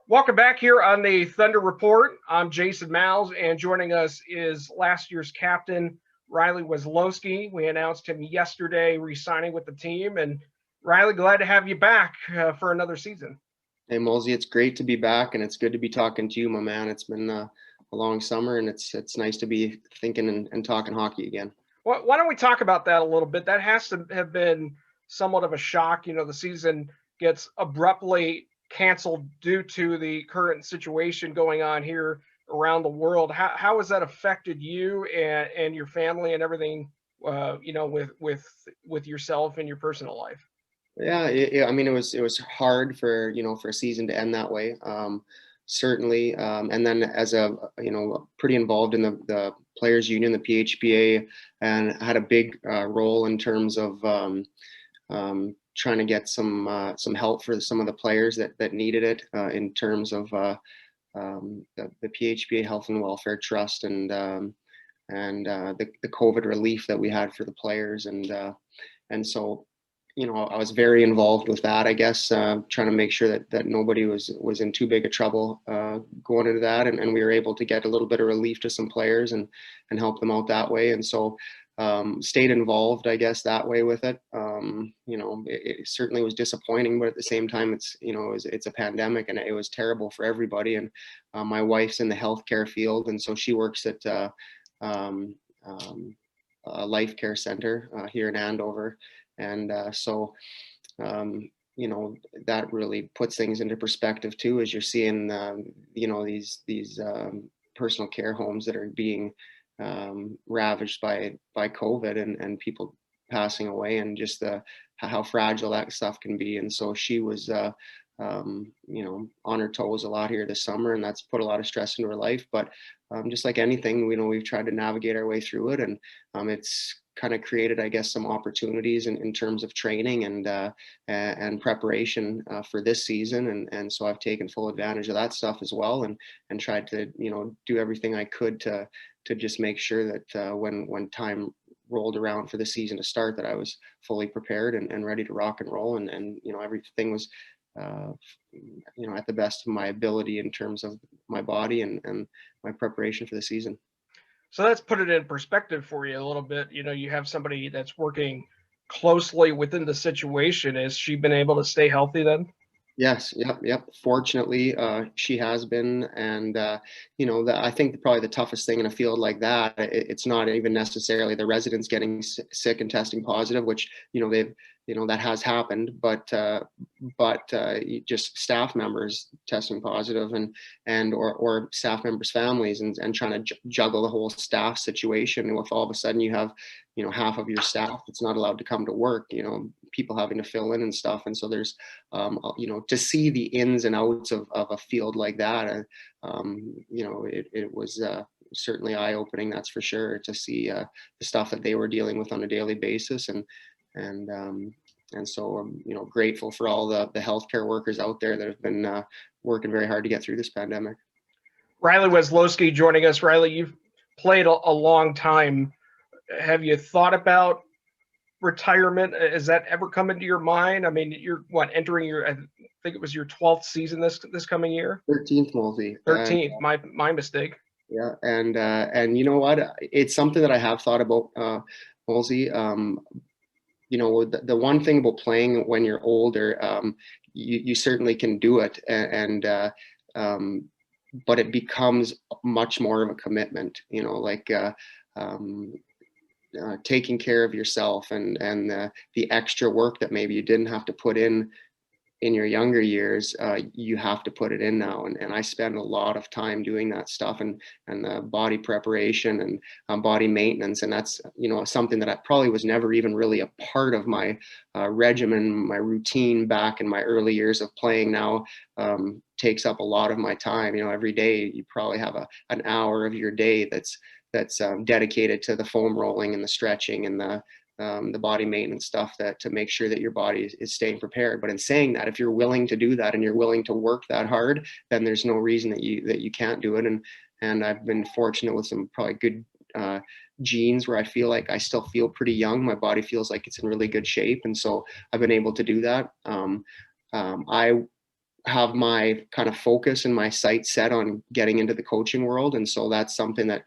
Welcome back here on the Thunder Report. I'm Jason Miles, and joining us is last year's captain, Riley Weselowski. We announced him yesterday re-signing with the team, and Riley, glad to have you back for another season. Hey, Molsey, it's great to be back, and it's good to be talking to you, my man. It's been a long summer, and it's nice to be thinking and talking hockey again. Well, why don't we talk about that a little bit? That has to have been somewhat of a shock. The season gets abruptly canceled due to the current situation going on here around the world. How has that affected you and your family and everything, with yourself and your personal life? Yeah, I mean, it was hard for a season to end that way. Certainly, and then as pretty involved in the players union, the PHPA, and had a big role in terms of trying to get some help for some of the players that needed it, in terms of the PHPA Health and Welfare Trust and the COVID relief that we had for the players, and so I was very involved with that, I guess, trying to make sure that nobody was in too big of trouble going into that, and we were able to get a little bit of relief to some players and help them out that way, and so stayed involved, I guess, that way with it. It certainly was disappointing, but at the same time, it's a pandemic, and it was terrible for everybody. And my wife's in the healthcare field, and so she works at a life care center here in Andover. And so that really puts things into perspective too, as you're seeing, these personal care homes that are being ravaged by COVID and people passing away, and just how fragile that stuff can be. And so she was, on her toes a lot here this summer, and that's put a lot of stress into her life. But just like anything, we've tried to navigate our way through it, and it's kind of created, I guess, some opportunities in terms of training and preparation for this season. And so I've taken full advantage of that stuff as well, and tried to, do everything I could to just make sure that when time rolled around for the season to start, that I was fully prepared and ready to rock and roll. And everything was, at the best of my ability in terms of my body and my preparation for the season. So let's put it in perspective for you a little bit. You have somebody that's working closely within the situation. Has she been able to stay healthy then? Yes. Yep. Fortunately, she has been. And, I think probably the toughest thing in a field like that, it's not even necessarily the residents getting sick and testing positive, which, that has happened, but just staff members testing positive or staff members' families and trying to juggle the whole staff situation. And if all of a sudden you have, half of your staff that's not allowed to come to work, people having to fill in and stuff. And so there's, to see the ins and outs of a field like that, it was certainly eye-opening, that's for sure, to see the stuff that they were dealing with on a daily basis. And so I'm, grateful for all the healthcare workers out there that have been working very hard to get through this pandemic. Riley Weselowski joining us. Riley, you've played a long time. Have you thought about retirement? Has that ever come into your mind? I mean, you're entering I think it was your 12th season this coming year? 13th, Molsey. 13th, my mistake. Yeah, and you know what? It's something that I have thought about, Molsey. The one thing about playing when you're older, you certainly can do it, but it becomes much more of a commitment, taking care of yourself and the extra work that maybe you didn't have to put in your younger years, you have to put it in now. And I spend a lot of time doing that stuff and body preparation and body maintenance. And that's, something that I probably was never even really a part of my regimen, my routine back in my early years of playing. Now takes up a lot of my time. Every day you probably have an hour of your day that's dedicated to the foam rolling and the stretching and the body maintenance stuff, that to make sure that your body is staying prepared. But in saying that, if you're willing to do that and you're willing to work that hard, then there's no reason that you can't do it. And I've been fortunate with some probably good genes where I feel like I still feel pretty young. My body feels like it's in really good shape, and so I've been able to do that. have my kind of focus and my sights set on getting into the coaching world. And so that's something that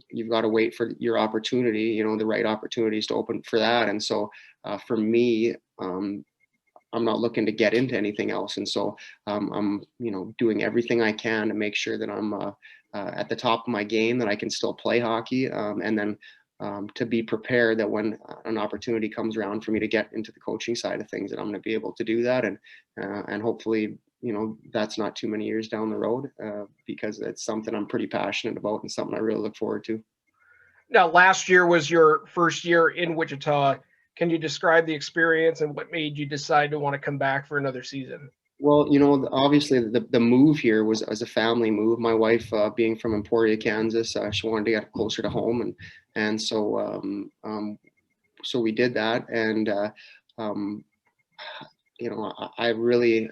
you've got to wait for your opportunity, the right opportunities to open for that. And so for me, I'm not looking to get into anything else. And so I'm, doing everything I can to make sure that I'm at the top of my game, that I can still play hockey. And then to be prepared that when an opportunity comes around for me to get into the coaching side of things, that I'm going to be able to do that. And hopefully, that's not too many years down the road, because it's something I'm pretty passionate about and something I really look forward to. Now, last year was your first year in Wichita. Can you describe the experience and what made you decide to want to come back for another season? Well, obviously the move here was as a family move. My wife, being from Emporia, Kansas, she wanted to get closer to home, and so so we did that. And I really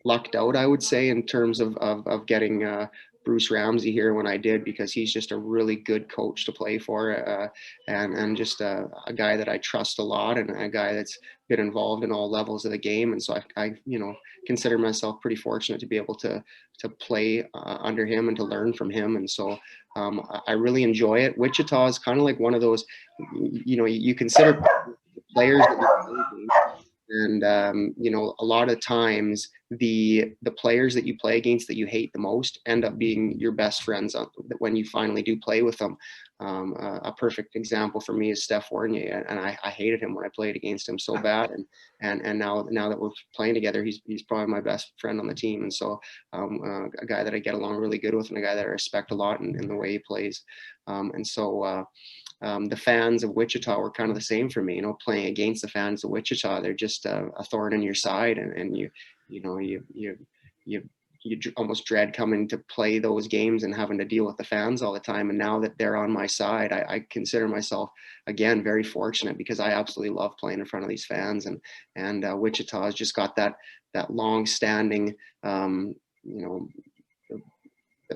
lucked out, I would say, in terms of getting Bruce Ramsey here when I did, because he's just a really good coach to play for, and just a guy that I trust a lot, and a guy that's been involved in all levels of the game. And so I consider myself pretty fortunate to be able to play under him and to learn from him. And so I really enjoy it. Wichita is kind of like one of those, you consider players that you play, and a lot of times the players that you play against that you hate the most end up being your best friends when you finally do play with them. A perfect example for me is Steph Fournier, and I hated him when I played against him so bad, and now that we're playing together, he's probably my best friend on the team. And so a guy that I get along really good with, and a guy that I respect a lot in the way he plays. And so the fans of Wichita were kind of the same for me, playing against the fans of Wichita. They're just a thorn in your side, and you almost dread coming to play those games and having to deal with the fans all the time. And now that they're on my side, I consider myself, again, very fortunate, because I absolutely love playing in front of these fans. And Wichita has just got that long-standing,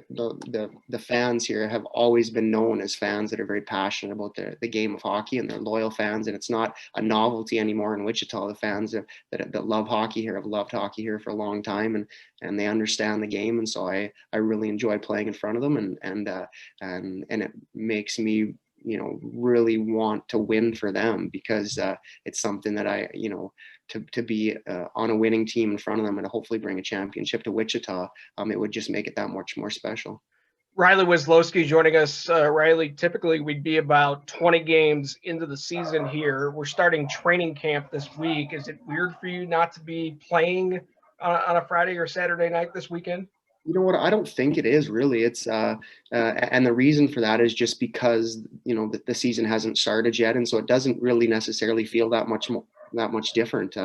the fans here have always been known as fans that are very passionate about the game of hockey, and they're loyal fans. And it's not a novelty anymore in Wichita. The fans that love hockey here have loved hockey here for a long time, and they understand the game. And so I really enjoy playing in front of them, and it makes me really want to win for them, because it's something that I to be on a winning team in front of them and to hopefully bring a championship to Wichita, it would just make it that much more special. Riley Weselowski joining us. Riley, typically we'd be about 20 games into the season here. We're starting training camp this week. Is it weird for you not to be playing on a Friday or Saturday night this weekend? You know what? I don't think it is really. It's and the reason for that is just because the season hasn't started yet, and so it doesn't really necessarily feel that much different.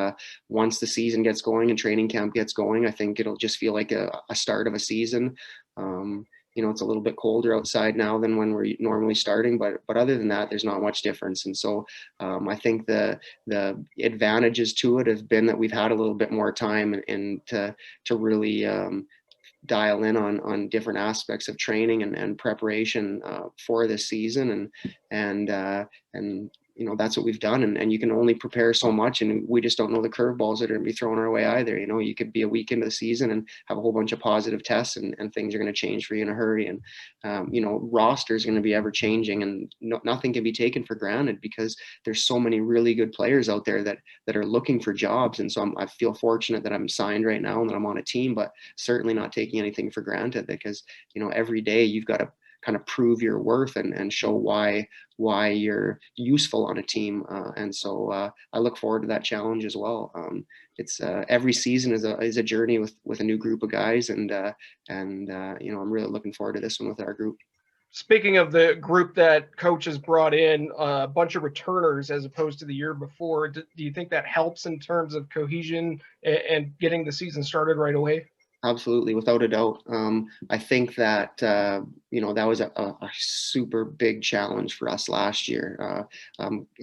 Once the season gets going and training camp gets going, I think it'll just feel like a start of a season. It's a little bit colder outside now than when we're normally starting, but other than that, there's not much difference. And so I think the advantages to it have been that we've had a little bit more time and to really dial in on different aspects of training and preparation for this season, and that's what we've done, and you can only prepare so much, and we just don't know the curveballs that are going to be thrown our way either. You could be a week into the season and have a whole bunch of positive tests, and things are going to change for you in a hurry, and roster is going to be ever changing, and nothing can be taken for granted, because there's so many really good players out there that are looking for jobs. And so I feel fortunate that I'm signed right now and that I'm on a team, but certainly not taking anything for granted, because every day you've got to kind of prove your worth and show why you're useful on a team. And so I look forward to that challenge as well. It's every season is a journey with a new group of guys, and I'm really looking forward to this one with our group. Speaking of the group that coach has brought in, a bunch of returners as opposed to the year before, do you think that helps in terms of cohesion and getting the season started right away? Absolutely, without a doubt. I think that that was a super big challenge for us last year,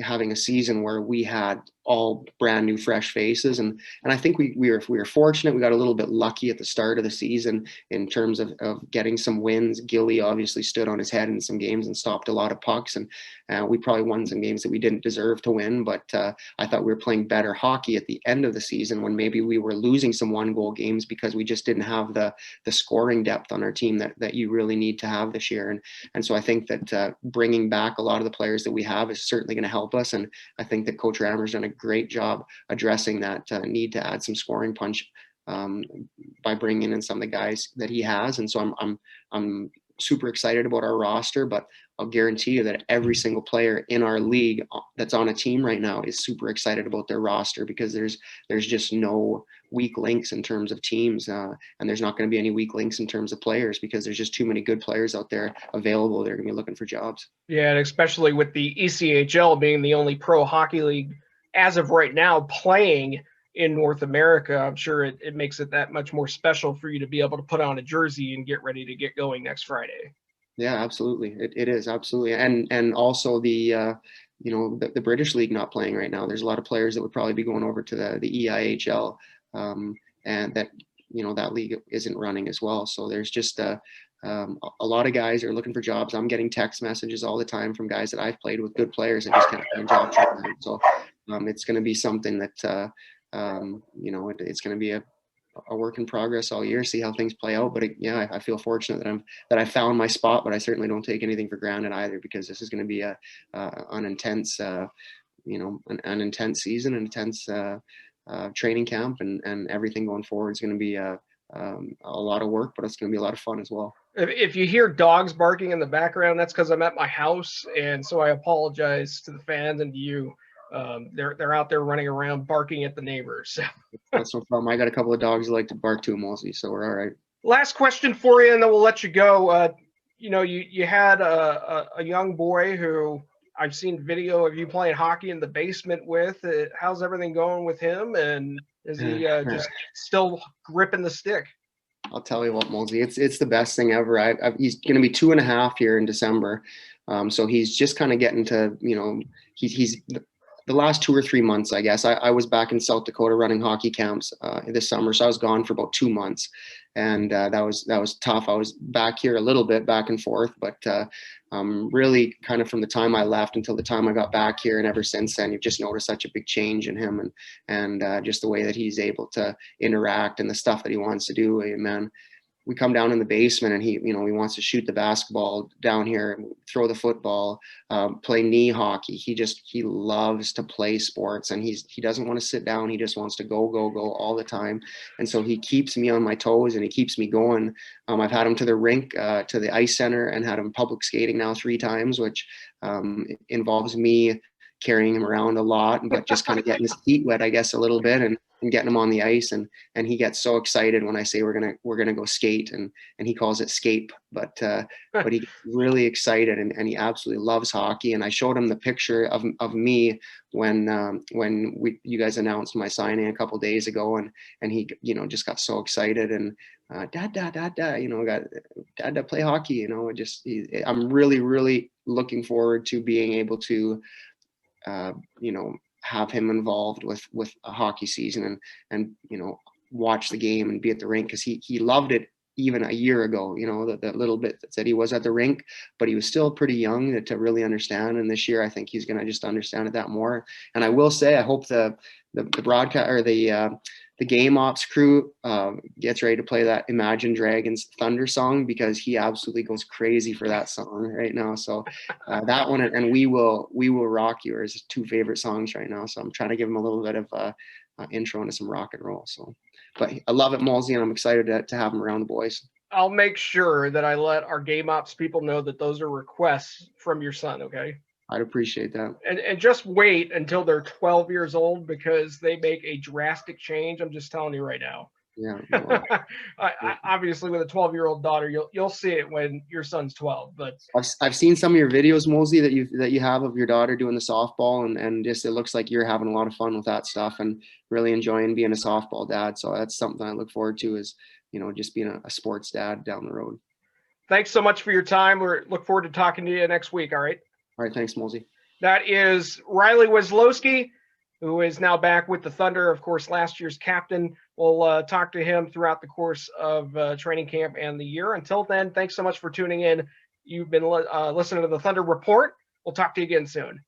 having a season where we had all brand new, fresh faces. And I think we were fortunate. We got a little bit lucky at the start of the season in terms of getting some wins. Gilly obviously stood on his head in some games and stopped a lot of pucks. And we probably won some games that we didn't deserve to win. But I thought we were playing better hockey at the end of the season when maybe we were losing some 1-goal games because we just didn't have the scoring depth on our team that you really need to have this year. And so I think that bringing back a lot of the players that we have is certainly going to help us. And I think that Coach Rammer's done a great job addressing that need to add some scoring punch by bringing in some of the guys that he has. And so I'm super excited about our roster, but I'll guarantee you that every single player in our league that's on a team right now is super excited about their roster, because there's just no weak links in terms of teams, and there's not going to be any weak links in terms of players, because there's just too many good players out there available. They're going to be looking for jobs. Yeah, and especially with the ECHL being the only pro hockey league as of right now playing in North America, I'm sure it makes it that much more special for you to be able to put on a jersey and get ready to get going next Friday. Yeah, absolutely. It is absolutely. And also the British league not playing right now. There's a lot of players that would probably be going over to the EIHL, and that, that league isn't running as well. So there's just a lot of guys are looking for jobs. I'm getting text messages all the time from guys that I've played with, good players that just can't find jobs right now. So it's going to be something that it's going to be a work in progress all year, see how things play out. But I feel fortunate that I found my spot, but I certainly don't take anything for granted either, because this is going to be an intense, an intense season, an intense training camp, and everything going forward is going to be a lot of work, but it's going to be a lot of fun as well. If you hear dogs barking in the background, that's because I'm at my house, and so I apologize to the fans and to you. They're out there running around barking at the neighbors. That's no problem. I got a couple of dogs that like to bark too, mostly, so we're all right. Last question for you, and then we'll let you go. You had a young boy who I've seen video of you playing hockey in the basement with. How's everything going with him? And is he just still gripping the stick? I'll tell you what, Mosey, it's the best thing ever. He's going to be 2.5 here in December. So he's just kind of getting to, he's the last 2 or 3 months, I guess. I was back in South Dakota running hockey camps this summer. So I was gone for about 2 months, and that was tough. I was back here a little bit, back and forth, but really kind of from the time I left until the time I got back here, and ever since then, you've just noticed such a big change in him, and just the way that he's able to interact and the stuff that he wants to do. Man, we come down in the basement and he wants to shoot the basketball down here, throw the football, play knee hockey. He loves to play sports, and he doesn't want to sit down. He just wants to go all the time. And so he keeps me on my toes and he keeps me going. I've had him to the rink, to the ice center, and had him public skating now 3 times, which involves me carrying him around a lot, but just kind of getting his feet wet, I guess, a little bit, and getting him on the ice. And he gets so excited when I say we're gonna go skate, and he calls it scape, but he gets really excited, and he absolutely loves hockey. And I showed him the picture of me when you guys announced my signing a couple days ago, and he just got so excited, and dad, dad, play hockey. I'm really looking forward to being able to have him involved with a hockey season, and watch the game and be at the rink, because he loved it even a year ago, the little bit that said he was at the rink, but he was still pretty young to really understand. And this year, I think he's going to just understand it that more. And I will say, I hope the broadcast, or the game ops crew gets ready to play that Imagine Dragons Thunder song, because he absolutely goes crazy for that song right now. So that one, and We Will Rock You are his 2 favorite songs right now. So I'm trying to give him a little bit of intro into some rock and roll. So, but I love it, Malsey, and I'm excited to have him around the boys. I'll make sure that I let our game ops people know that those are requests from your son. Okay. I'd appreciate that. And just wait until they're 12 years old, because they make a drastic change. I'm just telling you right now. Yeah. Well, obviously, with a 12-year-old daughter, you'll see it when your son's 12. But I've seen some of your videos, Mosey, that you have of your daughter doing the softball, and just it looks like you're having a lot of fun with that stuff and really enjoying being a softball dad. So that's something I look forward to, is just being a sports dad down the road. Thanks so much for your time. We look forward to talking to you next week. All right. All right, thanks, Mosey. That is Riley Weselowski, who is now back with the Thunder. Of course, last year's captain. We'll talk to him throughout the course of training camp and the year. Until then, thanks so much for tuning in. You've been listening to the Thunder Report. We'll talk to you again soon.